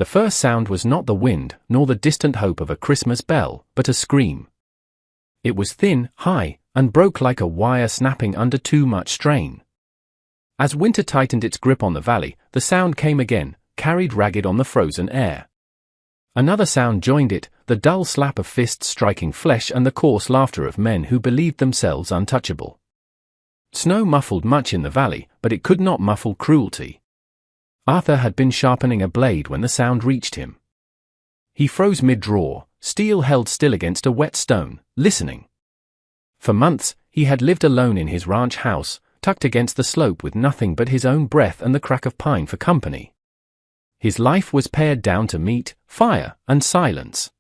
The first sound was not the wind, nor the distant hope of a Christmas bell, but a scream. It was thin, high, and broke like a wire snapping under too much strain. As winter tightened its grip on the valley, the sound came again, carried ragged on the frozen air. Another sound joined it, the dull slap of fists striking flesh and the coarse laughter of men who believed themselves untouchable. Snow muffled much in the valley, but it could not muffle cruelty. Arthur had been sharpening a blade when the sound reached him. He froze mid-draw, steel held still against a wet stone, listening. For months, he had lived alone in his ranch house, tucked against the slope with nothing but his own breath and the crack of pine for company. His life was pared down to meat, fire, and silence.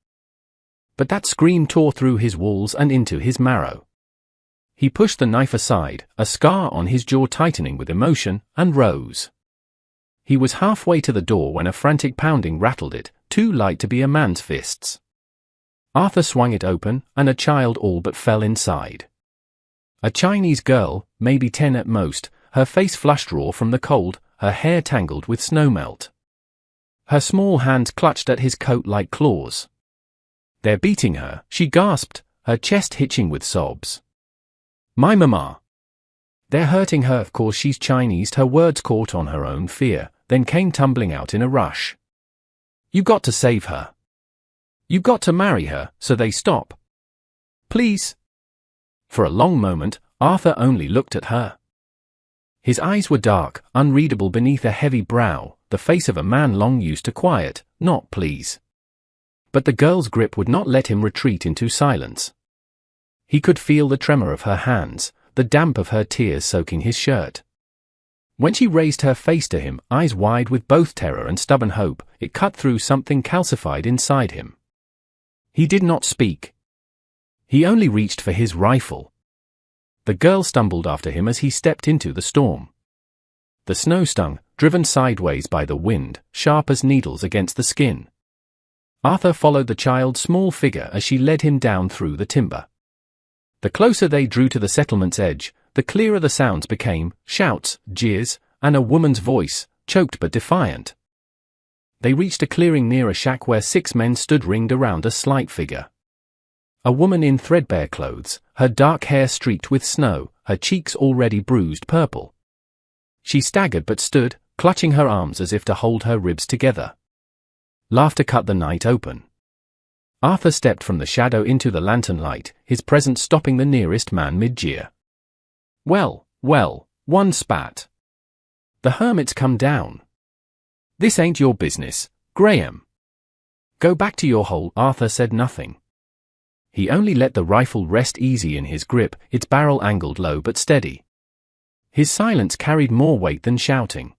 But that scream tore through his walls and into his marrow. He pushed the knife aside, a scar on his jaw tightening with emotion, and rose. He was halfway to the door when a frantic pounding rattled it, too light to be a man's fists. Arthur swung it open, and a child all but fell inside. A Chinese girl, maybe 10 at most, her face flushed raw from the cold, her hair tangled with snowmelt. Her small hands clutched at his coat like claws. "They're beating her," she gasped, her chest hitching with sobs. "My mama." "They're hurting her, of course she's Chinese." Her words caught on her own fear, then came tumbling out in a rush. "You got to save her. You got to marry her, so they stop. Please." For a long moment, Arthur only looked at her. His eyes were dark, unreadable beneath a heavy brow, the face of a man long used to quiet, not please. But the girl's grip would not let him retreat into silence. He could feel the tremor of her hands, the damp of her tears soaking his shirt. When she raised her face to him, eyes wide with both terror and stubborn hope, it cut through something calcified inside him. He did not speak. He only reached for his rifle. The girl stumbled after him as he stepped into the storm. The snow stung, driven sideways by the wind, sharp as needles against the skin. Arthur followed the child's small figure as she led him down through the timber. The closer they drew to the settlement's edge, the clearer the sounds became, shouts, jeers, and a woman's voice, choked but defiant. They reached a clearing near a shack where 6 men stood ringed around a slight figure. A woman in threadbare clothes, her dark hair streaked with snow, her cheeks already bruised purple. She staggered but stood, clutching her arms as if to hold her ribs together. Laughter cut the night open. Arthur stepped from the shadow into the lantern light, his presence stopping the nearest man mid-jeer. "Well, well," one spat. "The hermit's come down. This ain't your business, Graham." "Go back to your hole." Arthur said nothing. He only let the rifle rest easy in his grip, its barrel angled low but steady. His silence carried more weight than shouting.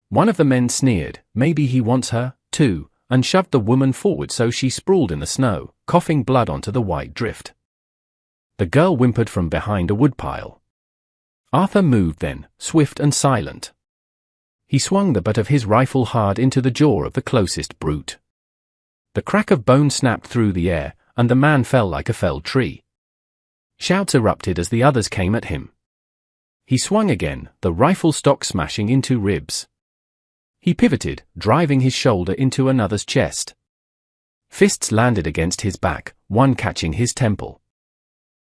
One of the men sneered, "Maybe he wants her, too," and shoved the woman forward so she sprawled in the snow, coughing blood onto the white drift. The girl whimpered from behind a woodpile. Arthur moved then, swift and silent. He swung the butt of his rifle hard into the jaw of the closest brute. The crack of bone snapped through the air, and the man fell like a felled tree. Shouts erupted as the others came at him. He swung again, the rifle stock smashing into ribs. He pivoted, driving his shoulder into another's chest. Fists landed against his back, one catching his temple.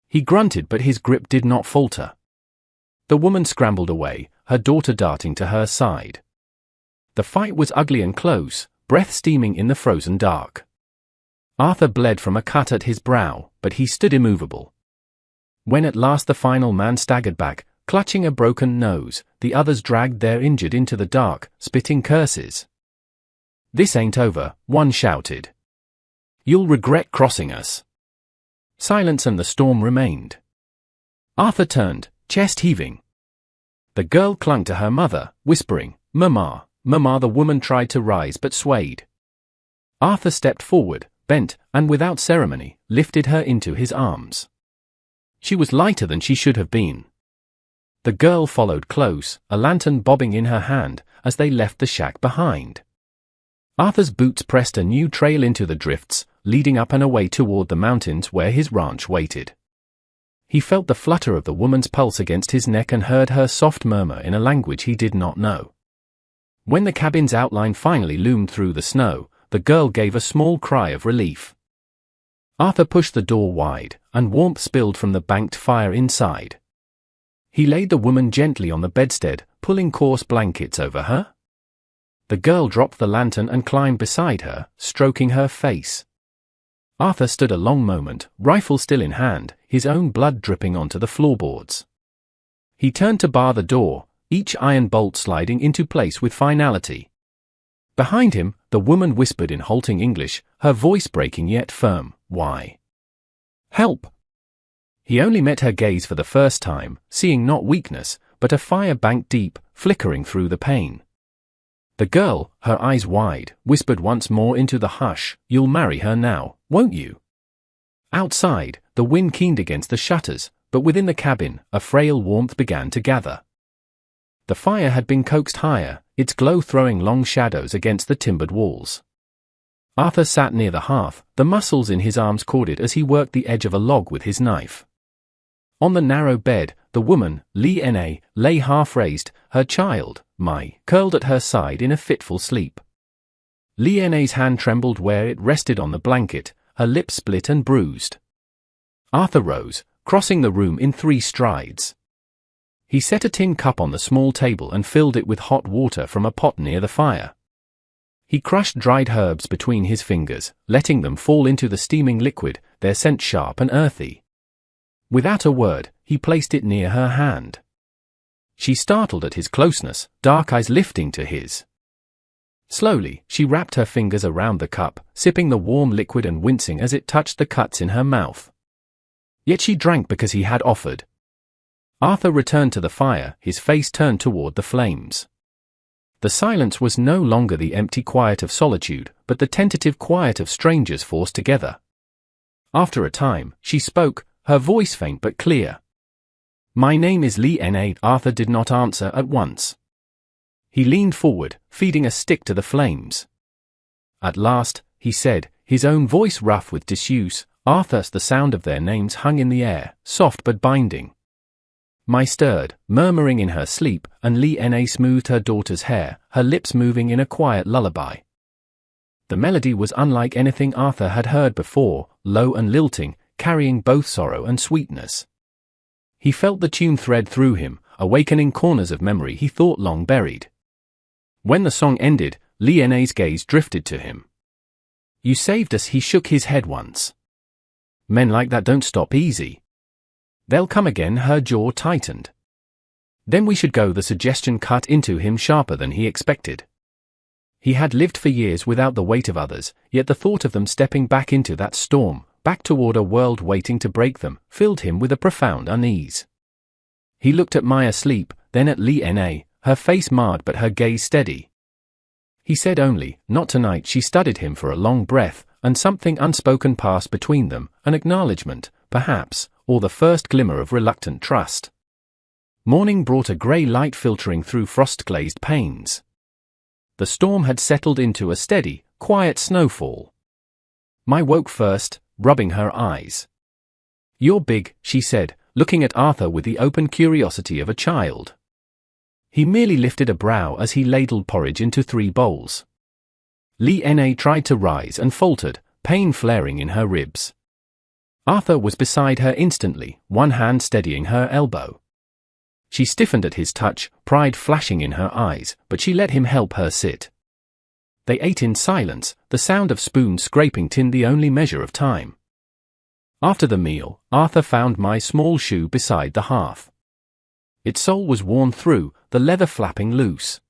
He grunted but his grip did not falter. The woman scrambled away, her daughter darting to her side. The fight was ugly and close, breath steaming in the frozen dark. Arthur bled from a cut at his brow, but he stood immovable. When at last the final man staggered back, clutching a broken nose, the others dragged their injured into the dark, spitting curses. "This ain't over," one shouted. "You'll regret crossing us." Silence and the storm remained. Arthur turned, chest heaving. The girl clung to her mother, whispering, "Mama, Mama." The woman tried to rise but swayed. Arthur stepped forward, bent, and without ceremony, lifted her into his arms. She was lighter than she should have been. The girl followed close, a lantern bobbing in her hand, as they left the shack behind. Arthur's boots pressed a new trail into the drifts, leading up and away toward the mountains where his ranch waited. He felt the flutter of the woman's pulse against his neck and heard her soft murmur in a language he did not know. When the cabin's outline finally loomed through the snow, the girl gave a small cry of relief. Arthur pushed the door wide, and warmth spilled from the banked fire inside. He laid the woman gently on the bedstead, pulling coarse blankets over her. The girl dropped the lantern and climbed beside her, stroking her face. Arthur stood a long moment, rifle still in hand, his own blood dripping onto the floorboards. He turned to bar the door, each iron bolt sliding into place with finality. Behind him, the woman whispered in halting English, her voice breaking yet firm, "Why? Help!" He only met her gaze for the first time, seeing not weakness, but a fire banked deep, flickering through the pain. The girl, her eyes wide, whispered once more into the hush, "You'll marry her now, won't you?" Outside, the wind keened against the shutters, but within the cabin, a frail warmth began to gather. The fire had been coaxed higher, its glow throwing long shadows against the timbered walls. Arthur sat near the hearth, the muscles in his arms corded as he worked the edge of a log with his knife. On the narrow bed, the woman, Lena, lay half-raised, her child, Mai, curled at her side in a fitful sleep. Lena's hand trembled where it rested on the blanket, her lips split and bruised. Arthur rose, crossing the room in 3 strides. He set a tin cup on the small table and filled it with hot water from a pot near the fire. He crushed dried herbs between his fingers, letting them fall into the steaming liquid, their scent sharp and earthy. Without a word, he placed it near her hand. She startled at his closeness, dark eyes lifting to his. Slowly, she wrapped her fingers around the cup, sipping the warm liquid and wincing as it touched the cuts in her mouth. Yet she drank because he had offered. Arthur returned to the fire, his face turned toward the flames. The silence was no longer the empty quiet of solitude, but the tentative quiet of strangers forced together. After a time, she spoke, her voice faint but clear. "My name is Lena." Arthur did not answer at once. He leaned forward, feeding a stick to the flames. At last, he said, his own voice rough with disuse, "Arthur." The sound of their names hung in the air, soft but binding. Mai stirred, murmuring in her sleep, and Lena smoothed her daughter's hair, her lips moving in a quiet lullaby. The melody was unlike anything Arthur had heard before, low and lilting, carrying both sorrow and sweetness. He felt the tune thread through him, awakening corners of memory he thought long buried. When the song ended, Lena's gaze drifted to him. "You saved us." He shook his head once. "Men like that don't stop easy. They'll come again." Her jaw tightened. "Then we should go." The suggestion cut into him sharper than he expected. He had lived for years without the weight of others, yet the thought of them stepping back into that storm, back toward a world waiting to break them, filled him with a profound unease. He looked at Mai asleep, then at Lena, her face marred but her gaze steady. He said only, "Not tonight." She studied him for a long breath, and something unspoken passed between them, an acknowledgement, perhaps, or the first glimmer of reluctant trust. Morning brought a grey light filtering through frost-glazed panes. The storm had settled into a steady, quiet snowfall. Mai woke first, rubbing her eyes. "You're big," she said, looking at Arthur with the open curiosity of a child. He merely lifted a brow as he ladled porridge into 3 bowls. Lena tried to rise and faltered, pain flaring in her ribs. Arthur was beside her instantly, one hand steadying her elbow. She stiffened at his touch, pride flashing in her eyes, but she let him help her sit. They ate in silence, the sound of spoons scraping tin the only measure of time. After the meal, Arthur found Mai's small shoe beside the hearth. Its sole was worn through, the leather flapping loose.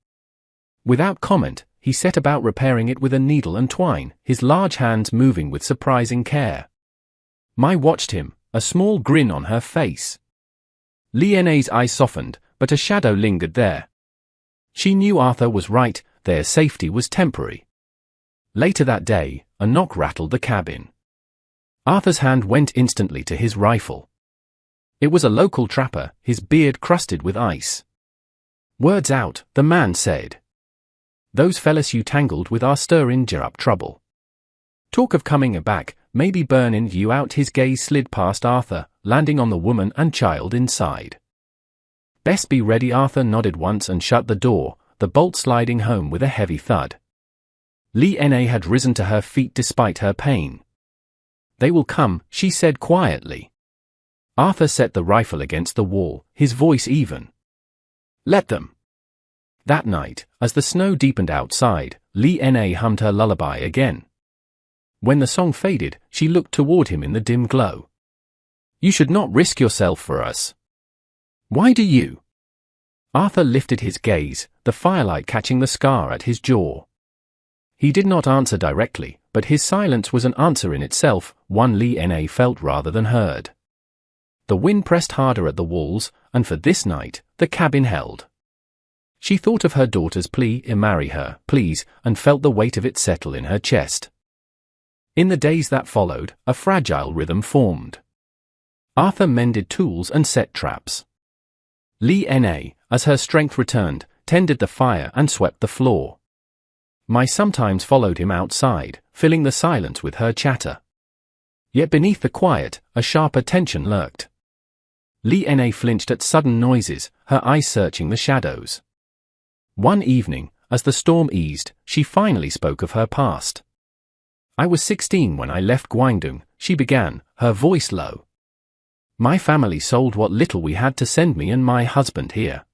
Without comment, he set about repairing it with a needle and twine, his large hands moving with surprising care. Mai watched him, a small grin on her face. Lena's eyes softened, but a shadow lingered there. She knew Arthur was right, their safety was temporary. Later that day, a knock rattled the cabin. Arthur's hand went instantly to his rifle. It was a local trapper, his beard crusted with ice. "Words out," the man said. "Those fellas you tangled with are stirring up trouble. Talk of coming back, maybe burning you out." His gaze slid past Arthur, landing on the woman and child inside. "Best be ready." Arthur nodded once and shut the door, the bolt sliding home with a heavy thud. Lena had risen to her feet despite her pain. "They will come," she said quietly. Arthur set the rifle against the wall, his voice even. "Let them." That night, as the snow deepened outside, Lena hummed her lullaby again. When the song faded, she looked toward him in the dim glow. "You should not risk yourself for us." "Why do you?" Arthur lifted his gaze, the firelight catching the scar at his jaw. He did not answer directly, but his silence was an answer in itself, one Lena felt rather than heard. The wind pressed harder at the walls, and for this night, the cabin held. She thought of her daughter's plea, "Marry her, please," and felt the weight of it settle in her chest. In the days that followed, a fragile rhythm formed. Arthur mended tools and set traps. Lena, as her strength returned, tended the fire and swept the floor. Mai sometimes followed him outside, filling the silence with her chatter. Yet beneath the quiet, a sharper tension lurked. Lena flinched at sudden noises, her eyes searching the shadows. One evening, as the storm eased, she finally spoke of her past. "I was 16 when I left Guangdong," she began, her voice low. "My family sold what little we had to send me and my husband here.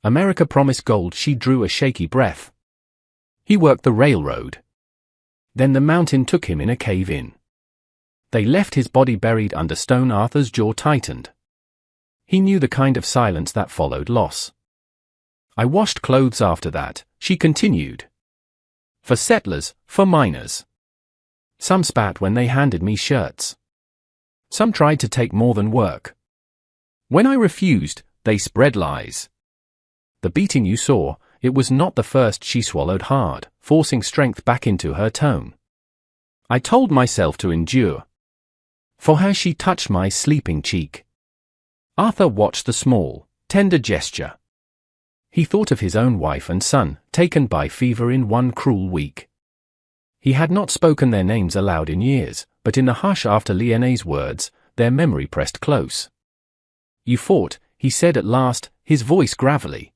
America promised gold." She drew a shaky breath. "He worked the railroad. Then the mountain took him in a cave-in. They left his body buried under stone." Arthur's jaw tightened. He knew the kind of silence that followed loss. "I washed clothes after that," she continued. "For settlers, for miners. Some spat when they handed me shirts. Some tried to take more than work. When I refused, they spread lies. The beating you saw, it was not the first." She swallowed hard, forcing strength back into her tone. "I told myself to endure." For her she touched my sleeping cheek. Arthur watched the small, tender gesture. He thought of his own wife and son, taken by fever in one cruel week. He had not spoken their names aloud in years, but in the hush after Lena's words, their memory pressed close. "You fought," he said at last, his voice gravelly.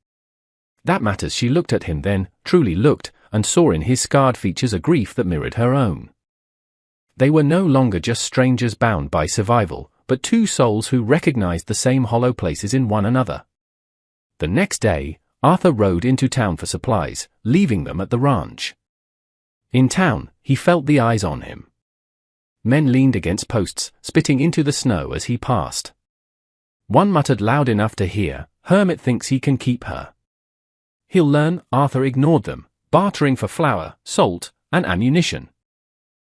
"That matters." She looked at him then, truly looked, and saw in his scarred features a grief that mirrored her own. They were no longer just strangers bound by survival, but two souls who recognized the same hollow places in one another. The next day, Arthur rode into town for supplies, leaving them at the ranch. In town, he felt the eyes on him. Men leaned against posts, spitting into the snow as he passed. One muttered loud enough to hear, "Hermit thinks he can keep her." "He'll learn." Arthur ignored them, bartering for flour, salt, and ammunition.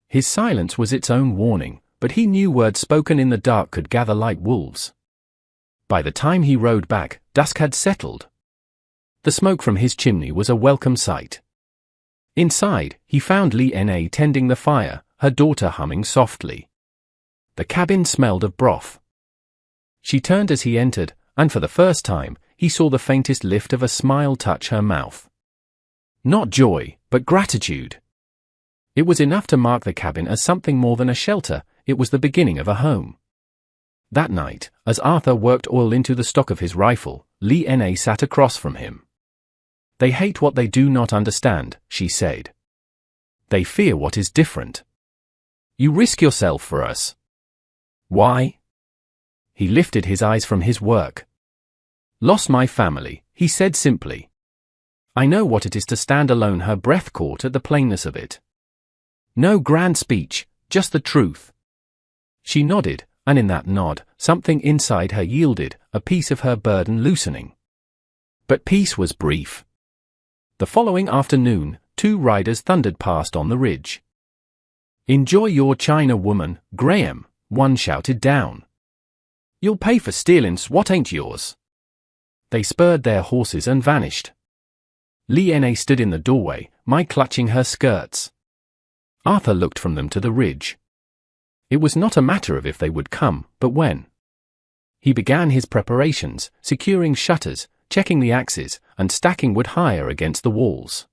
His silence was its own warning, but he knew words spoken in the dark could gather like wolves. By the time he rode back, dusk had settled. The smoke from his chimney was a welcome sight. Inside, he found Lena tending the fire, her daughter humming softly. The cabin smelled of broth. She turned as he entered, and for the first time, he saw the faintest lift of a smile touch her mouth. Not joy, but gratitude. It was enough to mark the cabin as something more than a shelter. It was the beginning of a home. That night, as Arthur worked oil into the stock of his rifle, Lena sat across from him. "They hate what they do not understand," she said. "They fear what is different. You risk yourself for us." "Why?" He lifted his eyes from his work. "Lost my family," he said simply. "I know what it is to stand alone." Her breath caught at the plainness of it. No grand speech, just the truth. She nodded, and in that nod, something inside her yielded, a piece of her burden loosening. But peace was brief. The following afternoon, two riders thundered past on the ridge. "Enjoy your China, woman, Graham," one shouted down. "You'll pay for stealin's what ain't yours." They spurred their horses and vanished. Lena stood in the doorway, Mai clutching her skirts. Arthur looked from them to the ridge. It was not a matter of if they would come, but when. He began his preparations, securing shutters, checking the axes, and stacking wood higher against the walls.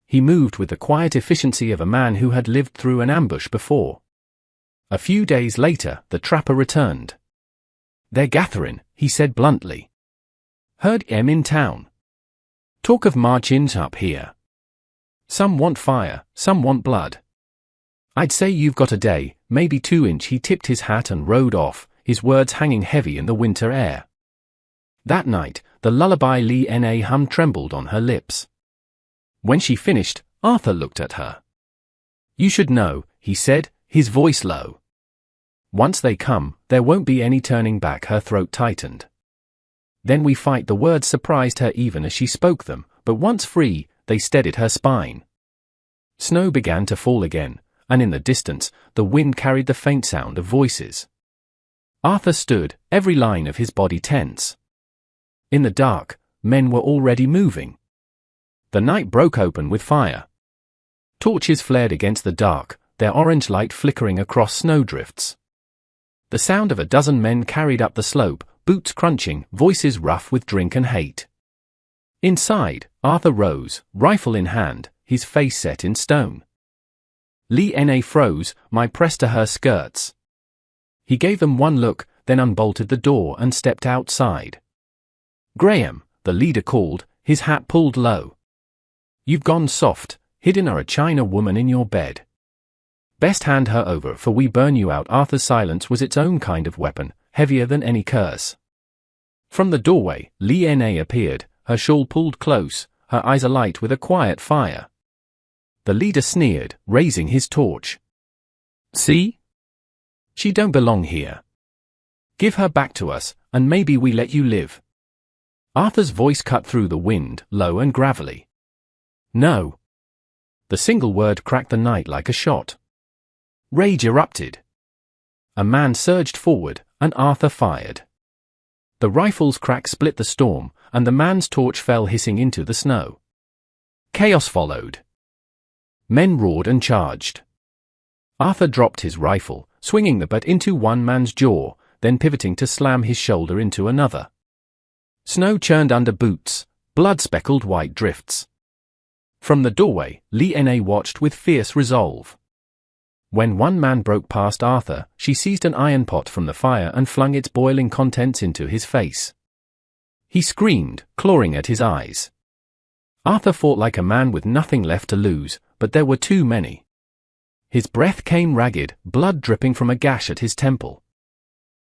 He moved with the quiet efficiency of a man who had lived through an ambush before. A few days later, the trapper returned. "They're gathering," he said bluntly. "Heard 'em in town." Talk of march-ins up here. Some want fire, some want blood. I'd say you've got a day, maybe 2 inch. He tipped his hat and rode off, his words hanging heavy in the winter air. That night, the lullaby Lee Na hummed trembled on her lips. When she finished, Arthur looked at her. You should know, he said, his voice low. Once they come, there won't be any turning back. Her throat tightened. Then we fight. The words surprised her even as she spoke them, but once free, they steadied her spine. Snow began to fall again, and in the distance, the wind carried the faint sound of voices. Arthur stood, every line of his body tense. In the dark, men were already moving. The night broke open with fire. Torches flared against the dark, their orange light flickering across snowdrifts. The sound of a dozen men carried up the slope, boots crunching, voices rough with drink and hate. Inside, Arthur rose, rifle in hand, his face set in stone. Lee Na froze, pressed to her skirts. He gave them one look, then unbolted the door and stepped outside. Graham, the leader called, his hat pulled low. You've gone soft, hidden a China woman in your bed. Best hand her over, for we burn you out. Arthur's silence was its own kind of weapon, heavier than any curse. From the doorway, Lee Na appeared, her shawl pulled close, her eyes alight with a quiet fire. The leader sneered, raising his torch. See? She don't belong here. Give her back to us, and maybe we let you live. Arthur's voice cut through the wind, low and gravelly. No. The single word cracked the night like a shot. Rage erupted. A man surged forward, and Arthur fired. The rifle's crack split the storm, and the man's torch fell hissing into the snow. Chaos followed. Men roared and charged. Arthur dropped his rifle, swinging the butt into one man's jaw, then pivoting to slam his shoulder into another. Snow churned under boots, blood-speckled white drifts. From the doorway, Lee Na watched with fierce resolve. When one man broke past Arthur, she seized an iron pot from the fire and flung its boiling contents into his face. He screamed, clawing at his eyes. Arthur fought like a man with nothing left to lose, but there were too many. His breath came ragged, blood dripping from a gash at his temple.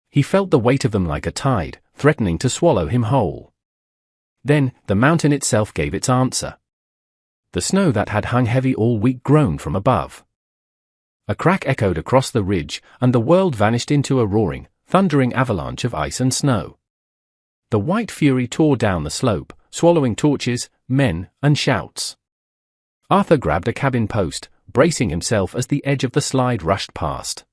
He felt the weight of them like a tide, threatening to swallow him whole. Then, the mountain itself gave its answer. The snow that had hung heavy all week groaned from above. A crack echoed across the ridge, and the world vanished into a roaring, thundering avalanche of ice and snow. The white fury tore down the slope, swallowing torches, men, and shouts. Arthur grabbed a cabin post, bracing himself as the edge of the slide rushed past.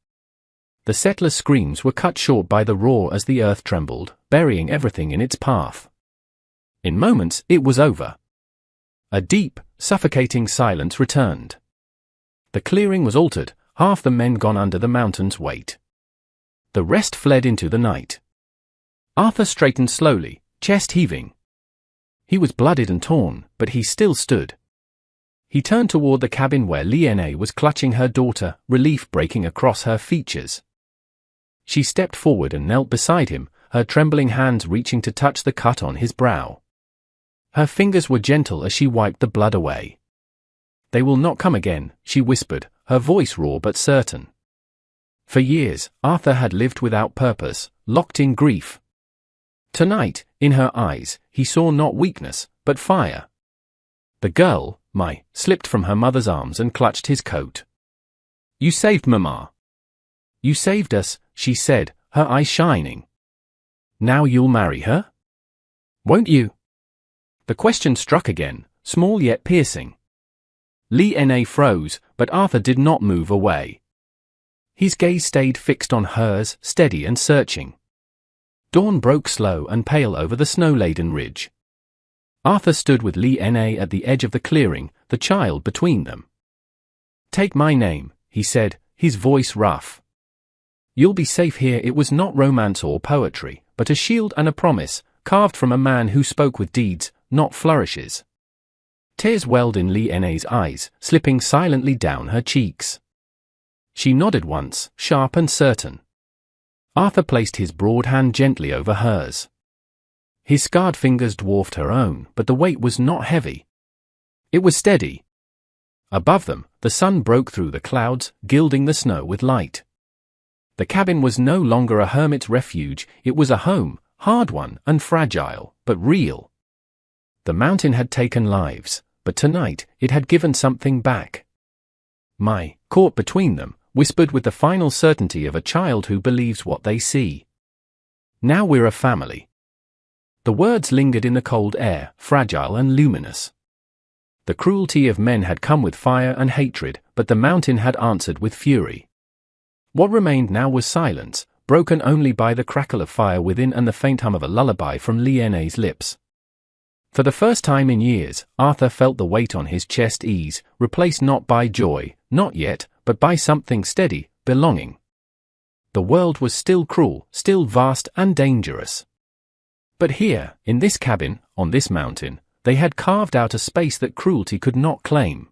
The settlers' screams were cut short by the roar as the earth trembled, burying everything in its path. In moments, it was over. A deep, suffocating silence returned. The clearing was altered, half the men gone under the mountain's weight. The rest fled into the night. Arthur straightened slowly, chest heaving. He was blooded and torn, but he still stood. He turned toward the cabin where Lee Na was clutching her daughter, relief breaking across her features. She stepped forward and knelt beside him, her trembling hands reaching to touch the cut on his brow. Her fingers were gentle as she wiped the blood away. They will not come again, she whispered, her voice raw but certain. For years, Arthur had lived without purpose, locked in grief. Tonight, in her eyes, he saw not weakness, but fire. The girl, slipped from her mother's arms and clutched his coat. You saved Mama. You saved us, she said, her eyes shining. Now you'll marry her? Won't you? The question struck again, small yet piercing. Lee Na froze, but Arthur did not move away. His gaze stayed fixed on hers, steady and searching. Dawn broke slow and pale over the snow-laden ridge. Arthur stood with Lee Na at the edge of the clearing, the child between them. Take my name, he said, his voice rough. You'll be safe here. It was not romance or poetry, but a shield and a promise, carved from a man who spoke with deeds, not flourishes. Tears welled in Lee Na's eyes, slipping silently down her cheeks. She nodded once, sharp and certain. Arthur placed his broad hand gently over hers. His scarred fingers dwarfed her own, but the weight was not heavy. It was steady. Above them, the sun broke through the clouds, gilding the snow with light. The cabin was no longer a hermit's refuge, it was a home, hard won and fragile, but real. The mountain had taken lives, but tonight it had given something back. Mai, caught between them, whispered with the final certainty of a child who believes what they see. "Now we're a family." The words lingered in the cold air, fragile and luminous. The cruelty of men had come with fire and hatred, but the mountain had answered with fury. What remained now was silence, broken only by the crackle of fire within and the faint hum of a lullaby from Liane's lips. For the first time in years, Arthur felt the weight on his chest ease, replaced not by joy, not yet, but by something steady, belonging. The world was still cruel, still vast and dangerous. But here, in this cabin, on this mountain, they had carved out a space that cruelty could not claim.